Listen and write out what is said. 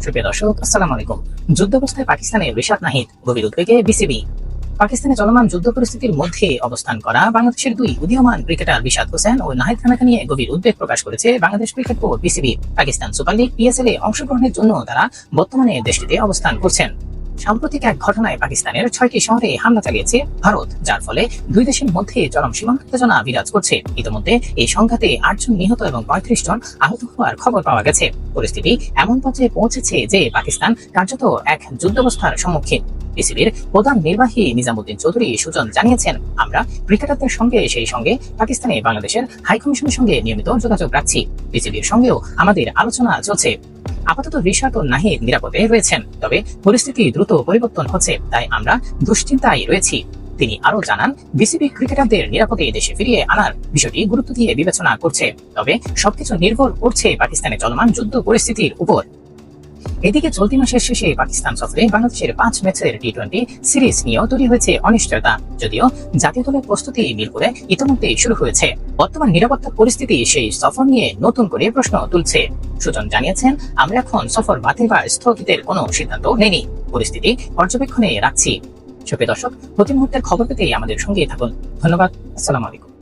সুপ্রিয় দর্শক, আসসালামু আলাইকুম। যুদ্ধাবস্থায় পাকিস্তানে রিশাদ নাহিদ, গভীর উদ্বেগে বিসিবি। পাকিস্তানে চলমান যুদ্ধ পরিস্থিতির মধ্যে অবস্থান করা বাংলাদেশের দুই উদীয়মান ক্রিকেটার রিশাদ হোসেন ও নাহিদ রানাকে নিয়ে গভীর উদ্বেগ প্রকাশ করেছে Bangladesh Cricket Board BCB. Pakistan Super League PSL এ অংশগ্রহণের জন্য তারা বর্তমানে দেশটিতে অবস্থান করছেন। সাম্প্রতিক এক ঘটনায় পাকিস্তানের 6টি শহরে হামলা চালিয়েছে ভারত, যার ফলে দুই দেশের মধ্যে চরম সীমান্ত উত্তেজনা বিরাজ করছে। ইতিমধ্যে এই সংঘাতে 8 জন নিহত এবং 35 জন আহত হওয়ার খবর পাওয়া গেছে। পরিস্থিতি এমন পর্যায়ে পৌঁছেছে যে পাকিস্তান কার্যত এক যুদ্ধাবস্থার সম্মুখীন। বিসিবির প্রধান নির্বাহী নিজামুদ্দিন চৌধুরী সুজন জানিয়েছেন, আমরা ক্রিকেটারদের সঙ্গে সেই সঙ্গে পাকিস্তানে বাংলাদেশের হাইকমিশনের সঙ্গে নিয়মিত যোগাযোগ রাখছি। বিসিবির সঙ্গেও আমাদের আলোচনা চলছে। আপাতত রিশাদ ও নাহিদ নিরাপদে রয়েছেন, তবে পরিস্থিতি দ্রুত পরিবর্তন হচ্ছে, তাই আমরা দুশ্চিন্তায় রয়েছি। তিনি আরো জানান, বিসিবি ক্রিকেটারদের নিরাপদে দেশে ফিরিয়ে আনার বিষয়টি গুরুত্ব দিয়ে বিবেচনা করছে, তবে সবকিছু নির্ভর করছে পাকিস্তানে চলমান যুদ্ধ পরিস্থিতির উপর। এদিকে চলতি মাসের শেষে পাকিস্তান সফরে বাংলাদেশের 5 ম্যাচের টি-20 সিরিজ নিয়েও তৈরি হয়েছে অনিশ্চয়তা। যদিও জাতীয় দলের প্রস্তুতি মিরপুরে ইতিমধ্যেই শুরু হয়েছে, বর্তমান নিরাপত্তা পরিস্থিতি সেই সফর নিয়ে নতুন করে প্রশ্ন তুলছে। সুজন জানিয়েছেন, আমরা এখন সফর বাতিল বা স্থগিতের কোনো সিদ্ধান্ত নেইনি, পরিস্থিতি পর্যবেক্ষণে রাখছি। সুপ্রিয় দর্শক, প্রতি মুহূর্তের খবর পেতে আমাদের সঙ্গেই থাকুন। ধন্যবাদ। আসসালামু আলাইকুম।